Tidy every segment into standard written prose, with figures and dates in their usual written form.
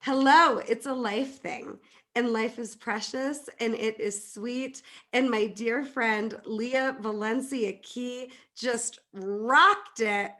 Hello, it's a life thing, and life is precious and it is sweet. And my dear friend Leah Valencia Key just rocked it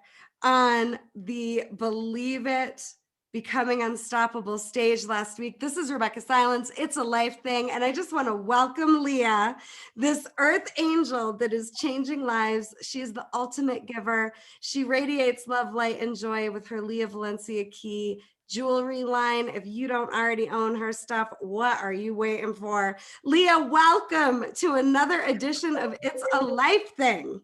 on the Believe It Becoming Unstoppable stage last week. This is Rebecca Silence. It's a life thing. And I just want to welcome Leah, this earth angel that is changing lives. She is the ultimate giver. She radiates love, light, and joy with her Leah Valencia Key jewelry line. If you don't already own her stuff, what are you waiting for? Leah, welcome to another edition of It's a Life Thing.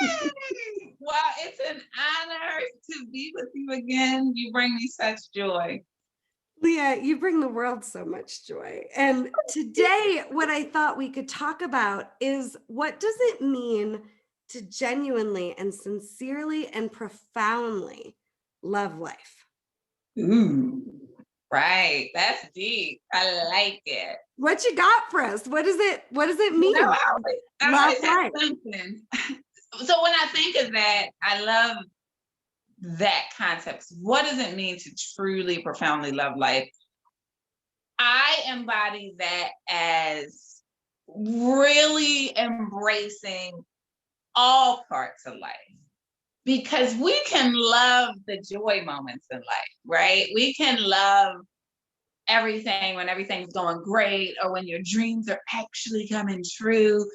Hey! Well, it's an honor to be with you again. You bring me such joy. Leah, you bring the world so much joy. And today, what I thought we could talk about is what does it mean to genuinely and sincerely and profoundly love life? Ooh, right. That's deep. I like it. What you got for us? What does it You know, mean? I Love always have life. something. So when I think of that, I love that concept. What does it mean to truly, profoundly love life? I embody that as really embracing all parts of life because we can love the joy moments in life, right? We can love everything when everything's going great or when your dreams are actually coming true.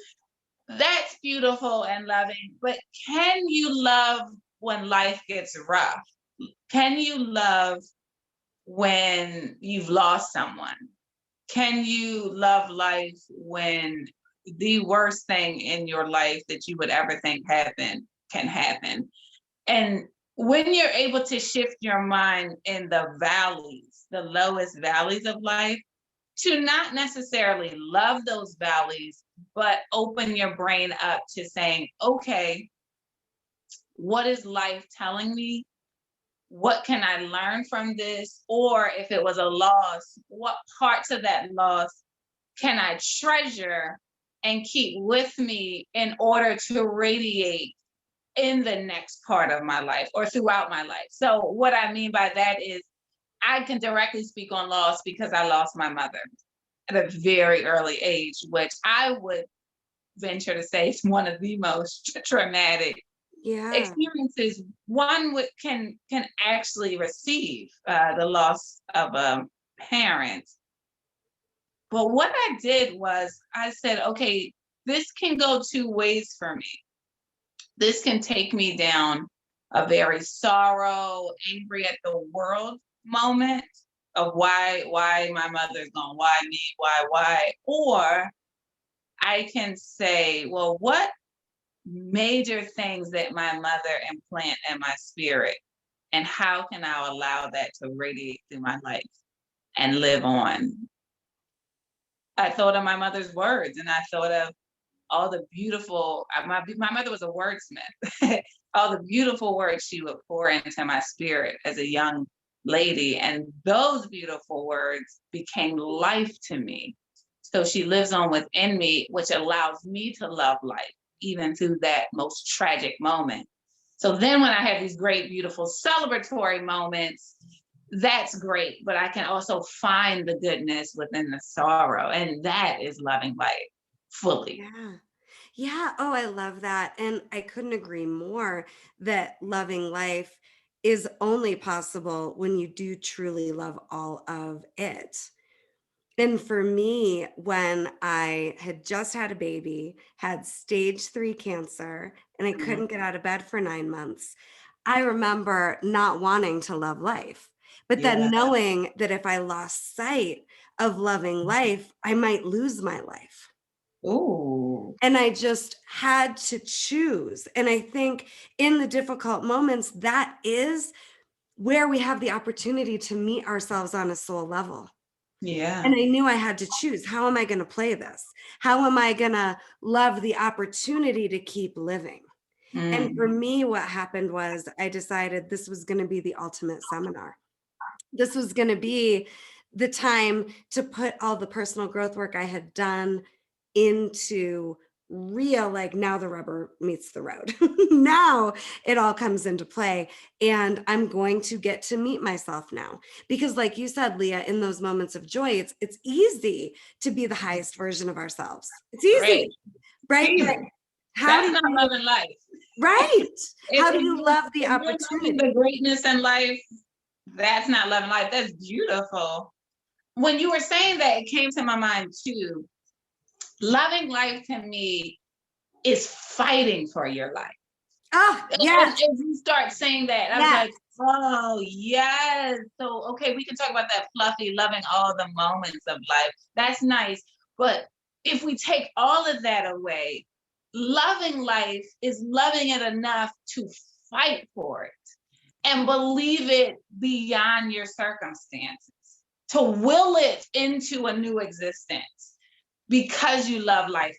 That's beautiful and loving. But can you love when life gets rough? Can you love when you've lost someone? Can you love life when the worst thing in your life that you would ever think happen can happen? And when you're able to shift your mind in the valleys, the lowest valleys of life, to not necessarily love those valleys, but open your brain up to saying, okay, what is life telling me? What can I learn from this? Or if it was a loss, what parts of that loss can I treasure and keep with me in order to radiate in the next part of my life or throughout my life? So, what I mean by that is I can directly speak on loss because I lost my mother at a very early age, which I would venture to say is one of the most traumatic Yeah. experiences one can actually receive, the loss of a parent. But what I did was I said, okay, this can go two ways for me. This can take me down a very sorrow, angry at the world moment of why my mother's gone, why me, why? Or I can say, well, what major things that my mother implant in my spirit, and how can I allow that to radiate through my life and live on? I thought of my mother's words, and I thought of all the beautiful. My mother was a wordsmith. All the beautiful words she would pour into my spirit as a young lady, and those beautiful words became life to me. So she lives on within me, which allows me to love life even through that most tragic moment. So then when I have these great, beautiful celebratory moments, that's great. But I can also find the goodness within the sorrow. And that is loving life fully. Yeah. Yeah. Oh, I love that. And I couldn't agree more that loving life is only possible when you do truly love all of it. And for me, when I had just had a baby, had stage 3 cancer, and I Mhm. couldn't get out of bed for 9 months, I remember not wanting to love life, but then Yeah. knowing that if I lost sight of loving life, I might lose my life. Ooh. And I just had to choose. And I think in the difficult moments, that is where we have the opportunity to meet ourselves on a soul level. And Yeah. I knew I had to choose. How am I going to play this? How am I going to love the opportunity to keep living? And for Mm. me, what happened was I decided this was going to be the ultimate seminar. This was going to be the time to put all the personal growth work I had done into real, like now the rubber meets the road. Now it all comes into play. And I'm going to get to meet myself now. Because like you said, Leah, in those moments of joy, it's easy to be the highest version of ourselves. It's Great. easy, right? But Easy. how That's do not you, loving life. right? How do you love the If you're loving opportunity? the greatness in life, that's not loving life. That's beautiful. When you were saying that, it came to my mind too. Loving life to me is fighting for your life. Oh, As, yes, as you start saying that, I was yes. like, oh, yes. So, okay, we can talk about that fluffy, loving all the moments of life. That's nice. But if we take all of that away, loving life is loving it enough to fight for it and believe it beyond your circumstances, to will it into a new existence because you love life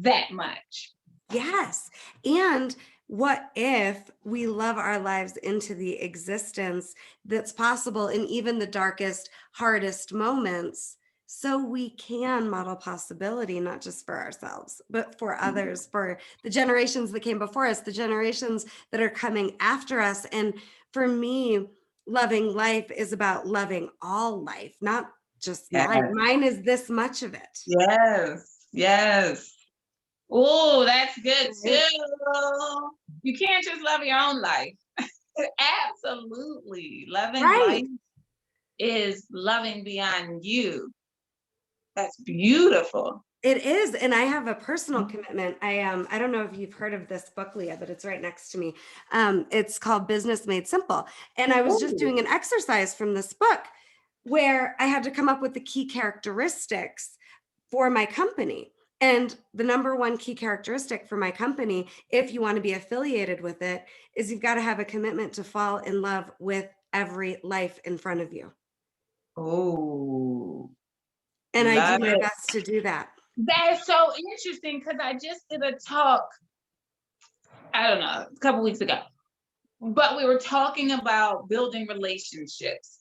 that much. Yes. And what if we love our lives into the existence that's possible in even the darkest, hardest moments? So we can model possibility, not just for ourselves, but for others, for the generations that came before us, the generations that are coming after us. And for me, loving life is about loving all life, not just mine. Yes, Mine is this much of it. yes, yes. Oh, that's good Right? too. You can't just love your own life. Absolutely. Loving Right. life is loving beyond you. That's beautiful. It is, and I have a personal commitment. I don't know if you've heard of this book, Leah, but it's right next to me. It's called Business Made Simple. And I was just Ooh. doing an exercise from this book where I had to come up with the key characteristics for my company. And the number one key characteristic for my company, if you want to be affiliated with it, is you've got to have a commitment to fall in love with every life in front of you. Oh, And I do love my it. best to do that. That is so interesting because I just did a talk, I don't know, a couple weeks ago, but we were talking about building relationships.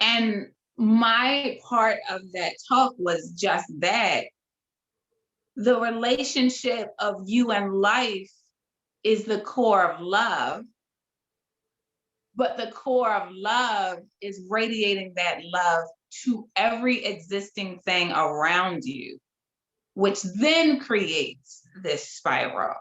And my part of that talk was just that the relationship of you and life is the core of love, but the core of love is radiating that love to every existing thing around you, which then creates this spiral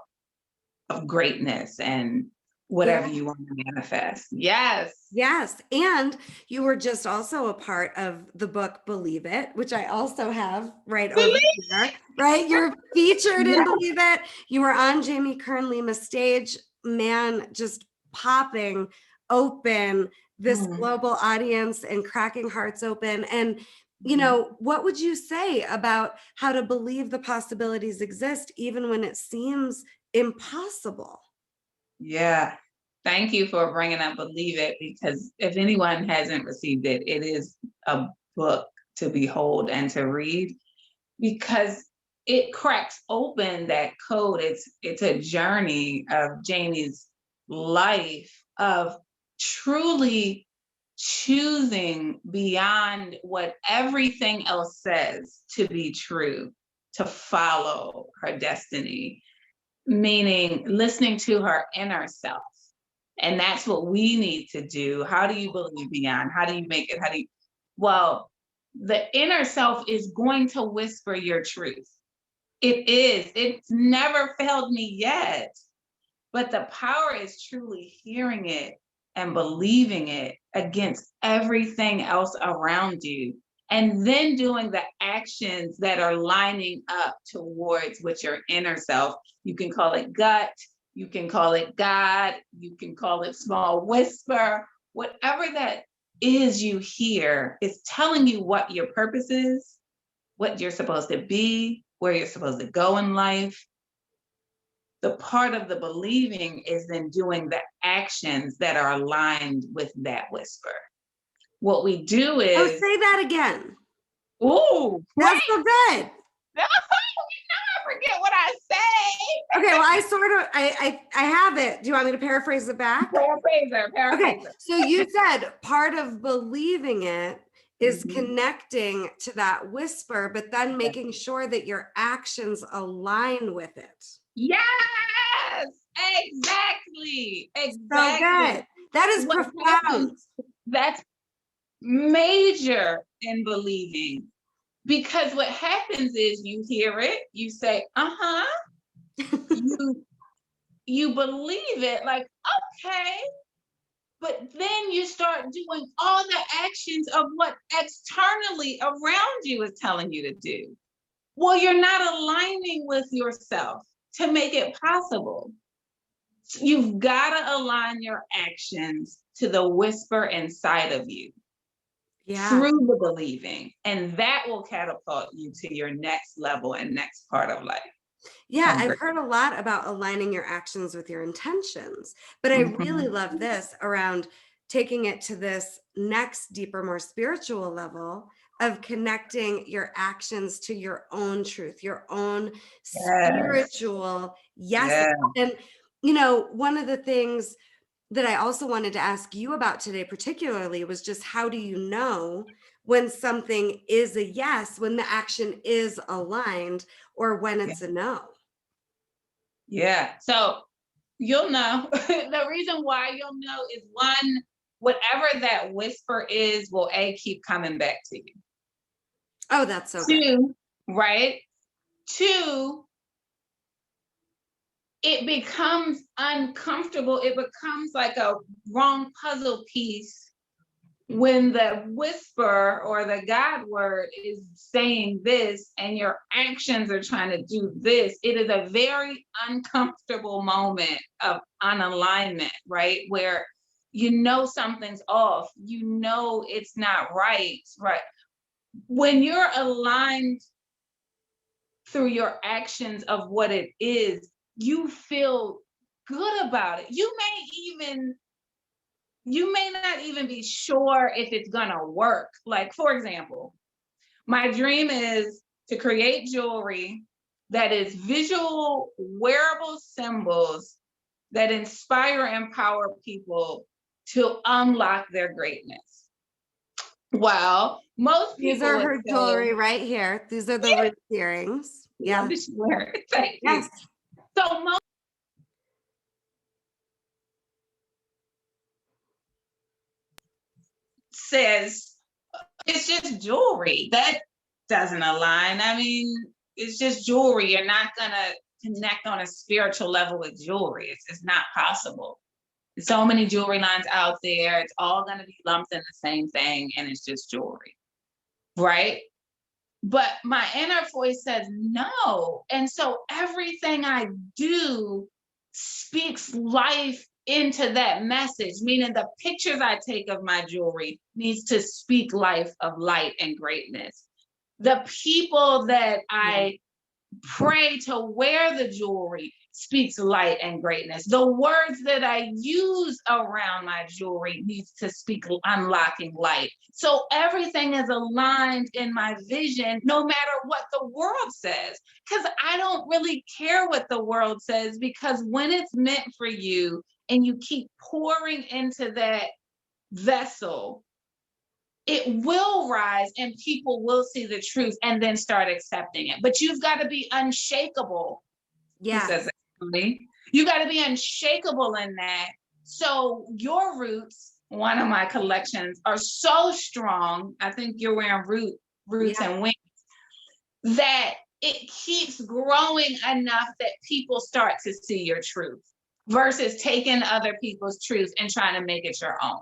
of greatness and Yeah. whatever you want to manifest. Yes. Yes. And you were just also a part of the book Believe It, which I also have right over here, right? You're featured in Yeah. Believe It. You were on Jamie Kern-Lima's stage, man, just popping open this Mm. global audience and cracking hearts open. And, Mhm. what would you say about how to believe the possibilities exist, even when it seems impossible? Yeah. Thank you for bringing up Believe It because if anyone hasn't received it, it is a book to behold and to read because it cracks open that code. It's a journey of Jamie's life of truly choosing beyond what everything else says to be true, to follow her destiny, meaning listening to her inner self. And that's what we need to do. How do you believe beyond? How do you make it? How do you, well, the inner self is going to whisper your truth. It is. It's never failed me yet. But the power is truly hearing it and believing it against everything else around you. And then doing the actions that are lining up towards what your inner self, you can call it gut, you can call it God, you can call it small whisper, whatever that is you hear is telling you what your purpose is, what you're supposed to be, where you're supposed to go in life. The part of the believing is then doing the actions that are aligned with that whisper. What we do Oh, is, say that again. ooh, That's wait, so good. I forget what I say. Okay, well, I sort of I have it. Do you want me to paraphrase it back? Paraphraser, Okay, paraphraser. so you said part of believing it is Mhm. connecting to that whisper, but then making sure that your actions align with it. Yes, exactly, So exactly. good. That is What profound. happens, that's major in believing, because what happens is you hear it, you say, "Uh-huh," you you believe it like, "Okay," but then you start doing all the actions of what externally around you is telling you to do. Well, you're not aligning with yourself to make it possible. You've got to align your actions to the whisper inside of you Yeah. through the believing, and that will catapult you to your next level and next part of life. Yeah, And I've great. heard a lot about aligning your actions with your intentions, but I really Mhm. love this around taking it to this next deeper, more spiritual level of connecting your actions to your own truth, your own Yes. spiritual yeses. Yeah. And, one of the things that I also wanted to ask you about today, particularly, was just how do you know when something is a yes, when the action is aligned, or when Yeah. it's a no? Yeah. So you'll know. The reason why you'll know is one, whatever that whisper is will A, keep coming back to you. Oh, that's so good. Two, right? Two, it becomes uncomfortable. It becomes like a wrong puzzle piece when the whisper or the God word is saying this and your actions are trying to do this. It is a very uncomfortable moment of unalignment, right? Where you know something's off, you know it's not right, right? When you're aligned through your actions of what it is, you feel good about it. You may not even be sure if it's gonna work. Like, for example, my dream is to create jewelry that is visual, wearable symbols that inspire and empower people to unlock their greatness. Well, most These people are would her say, jewelry right here. These are the yeah, Ruth earrings. love Yeah. to share it. Thank you. Yes. So most says it's just jewelry. That doesn't align. I mean, it's just jewelry. You're not gonna connect on a spiritual level with jewelry. It's not possible. There's so many jewelry lines out there. It's all gonna be lumped in the same thing, and it's just jewelry, right? But my inner voice says no. And so everything I do speaks life into that message, meaning the pictures I take of my jewelry needs to speak life of light and greatness. The people that Yeah. I pray to wear the jewelry speaks light and greatness. The words that I use around my jewelry needs to speak unlocking light. So everything is aligned in my vision, no matter what the world says. Because I don't really care what the world says, because when it's meant for you and you keep pouring into that vessel, it will rise and people will see the truth and then start accepting it. But you've got to be unshakable. Who says Yes. that to me? You got to be unshakable in that. So your roots, one of my collections, are so strong. I think you're wearing roots Yeah. and wings, that it keeps growing enough that people start to see your truth versus taking other people's truth and trying to make it your own.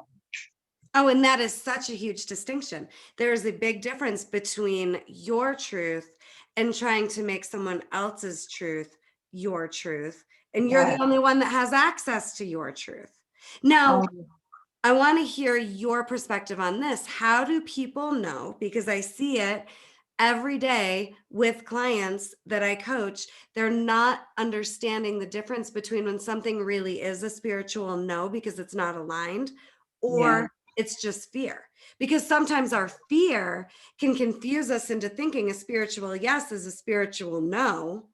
Oh, and that is such a huge distinction. There is a big difference between your truth and trying to make someone else's truth your truth. And you're the Yes. only one that has access to your truth. Now, I want to hear your perspective on this. How do people know? Because I see it every day with clients that I coach. They're not understanding the difference between when something really is a spiritual no because it's not aligned, Yeah. or it's just fear. Because sometimes our fear can confuse us into thinking a spiritual yes is a spiritual no.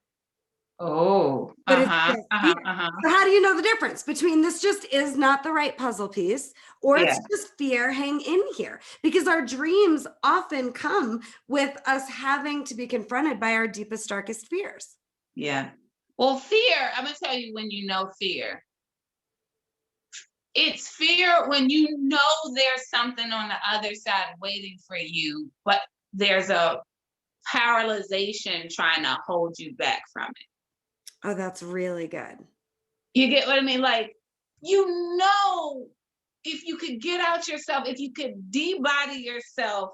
Oh, but it's uh-huh, still uh-huh, fear. uh-huh. So how do you know the difference between this just is not the right puzzle piece or Yeah, it's just fear hang in here? Because our dreams often come with us having to be confronted by our deepest, darkest fears. yeah. Well, fear, I'm gonna tell you when you know fear. It's fear when you know there's something on the other side waiting for you, but there's a paralyzation trying to hold you back from it. Oh, that's really good. You get what I mean? Like, you know, if you could get out yourself, if you could de-body yourself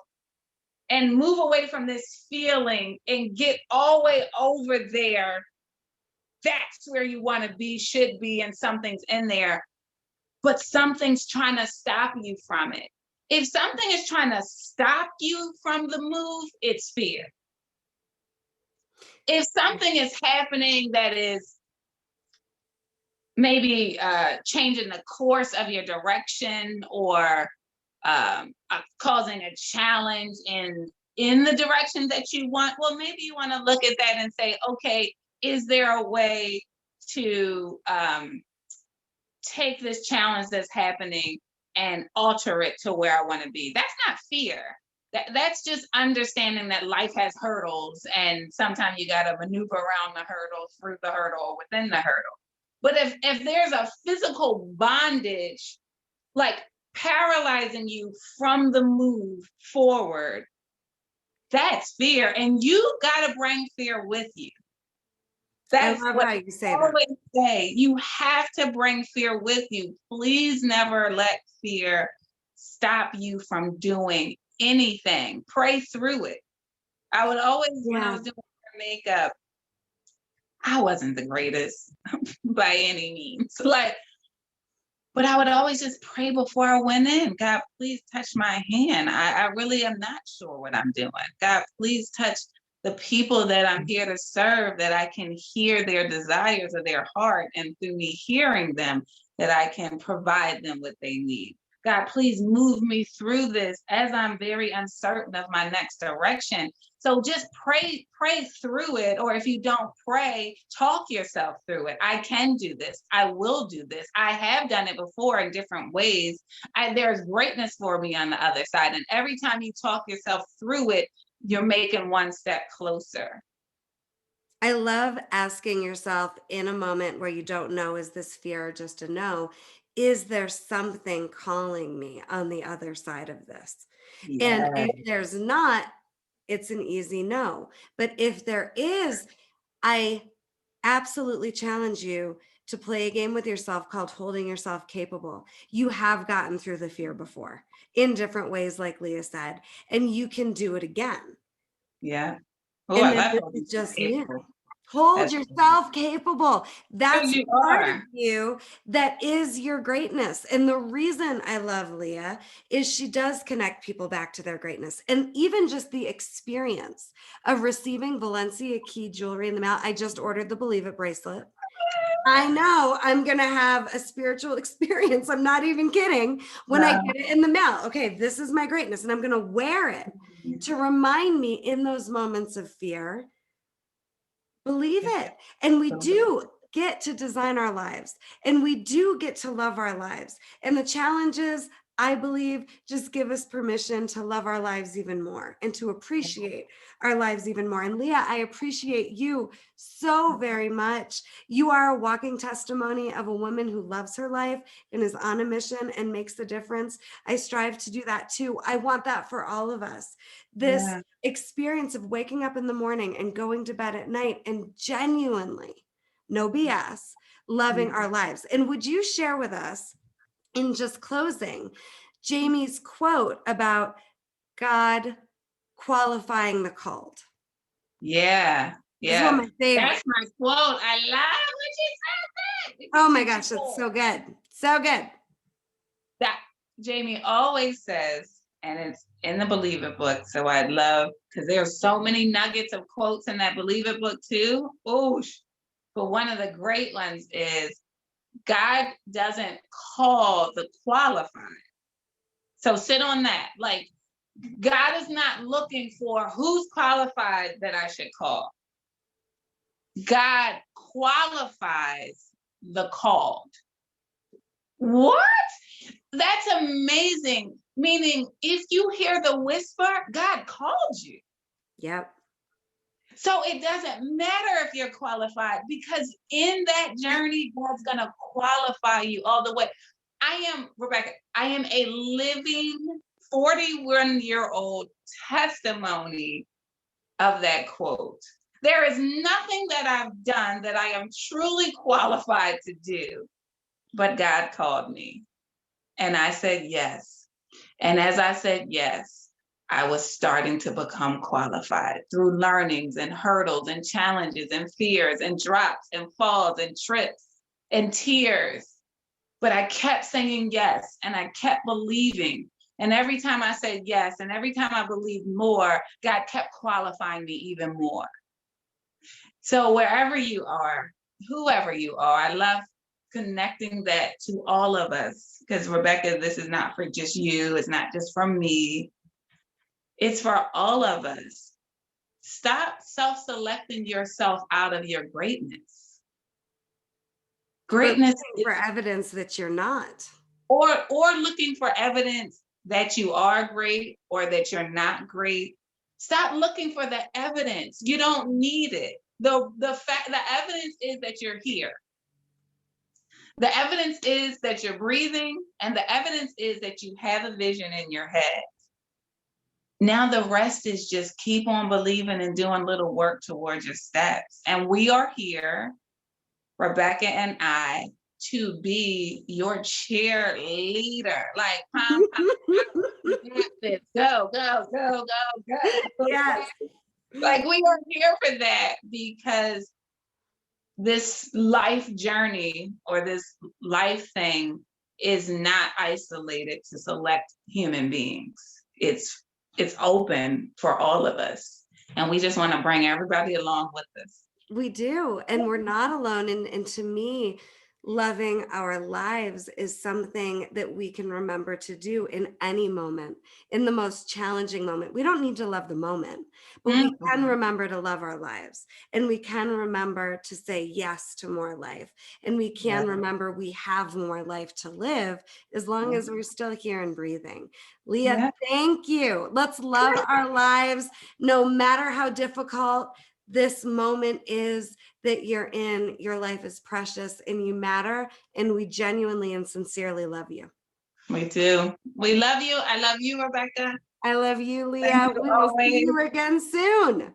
and move away from this feeling and get all the way over there, that's where you want to be, should be, and something's in there, but something's trying to stop you from it. If something is trying to stop you from the move, it's fear. If something is happening that is maybe changing the course of your direction or causing a challenge in the direction that you want, well, maybe you want to look at that and say, okay, is there a way to take this challenge that's happening and alter it to where I want to be? That's not fear. That's just understanding that life has hurdles and sometimes you got to maneuver around the hurdle, through the hurdle, or within the hurdle. But if there's a physical bondage, like paralyzing you from the move forward, that's fear. And you got to bring fear with you. I That's love what how I you say that. always say. You have to bring fear with you. Please never let fear stop you from doing anything. Pray through it. I would always, when I Yeah. was doing makeup, I wasn't the greatest by any means. Like, but I would always just pray before I went in. God, please touch my hand. I really am not sure what I'm doing. God, please touch the people that I'm here to serve, that I can hear their desires of their heart. And through me hearing them, that I can provide them what they need. God, please move me through this as I'm very uncertain of my next direction. So just pray through it. Or if you don't pray, talk yourself through it. I can do this. I will do this. I have done it before in different ways. There's greatness for me on the other side. And every time you talk yourself through it, you're making one step closer. I love asking yourself in a moment where you don't know, is this fear or just a no? Is there something calling me on the other side of this? And Yeah. if there's not, it's an easy no. But if there is, I absolutely challenge you to play a game with yourself called holding yourself capable. You have gotten through the fear before in different ways, like Leah said, and you can do it again. Yeah. Oh, And I then love this holding is just yourself new. capable. Hold That's yourself capable. because That's you the part of are. you that is your greatness. And the reason I love Leah is she does connect people back to their greatness. And even just the experience of receiving Valencia key jewelry in the mail. I just ordered the Believe It bracelet. I know I'm going to have a spiritual experience. I'm not even kidding when I No. get it in the mail. Okay, this is my greatness. And I'm going to wear it to remind me in those moments of fear. Believe it. And we do get to design our lives and we do get to love our lives. And the challenges, I believe, just give us permission to love our lives even more and to appreciate our lives even more. And Leah, I appreciate you so very much. You are a walking testimony of a woman who loves her life and is on a mission and makes a difference. I strive to do that too. I want that for all of us. This Yeah. experience of waking up in the morning and going to bed at night and genuinely, no BS, loving our lives. And would you share with us, in just closing, Jamie's quote about God qualifying the called? Yeah. This is one Yeah. of my favorites. That's my quote. I love when she said that Oh because my it's gosh, that's true. so good. So good. That Jamie always says, and it's in the Believe It book. So I'd love, because there's so many nuggets of quotes in that Believe It book too. Oh, but one of the great ones is God doesn't call the qualified. So sit on that. Like, God is not looking for who's qualified that I should call. God qualifies the called. What? That's amazing. Meaning, if you hear the whisper, God called you. Yep. So it doesn't matter if you're qualified, because in that journey, God's going to qualify you all the way. Rebecca, I am a living 41-year-old testimony of that quote. There is nothing that I've done that I am truly qualified to do, but God called me. And I said yes. And as I said yes, I was starting to become qualified through learnings and hurdles and challenges and fears and drops and falls and trips and tears. But I kept saying yes, and I kept believing. And every time I said yes, and every time I believed more, God kept qualifying me even more. So wherever you are, whoever you are, I love connecting that to all of us. Because Rebecca, this is not for just you, it's not just for me, it's for all of us. Stop self-selecting yourself out of your greatness. Or Greatness looking is, for evidence that you're not. or looking for evidence that you are great or that you're not great. Stop looking for the evidence. You don't need it. The evidence is that you're here. The evidence is that you're breathing, and the evidence is that you have a vision in your head. Now the rest is just keep on believing and doing little work towards your steps. And we are here, Rebecca and I, to be your cheerleader. Like, pom, pom, you got this. Go, go, go, go, go. Yes. Like, we are here for that, because this life journey or this life thing is not isolated to select human beings. It's open for all of us. And we just want to bring everybody along with us. We do, and we're not alone. And to me, loving our lives is something that we can remember to do in any moment, in the most challenging moment. We don't need to love the moment, but we can Mhm. remember to love our lives, and we can remember to say yes to more life, and we Yeah. can remember we have more life to live as long as we're still here and breathing. Leah, Yeah. thank you. Let's love our lives no matter how difficult this moment is that you're in. Your life is precious and you matter, and we genuinely and sincerely love you. We do. We love you. I love you, Rebecca. I love you, Thank Leah. you We will see always. you again soon.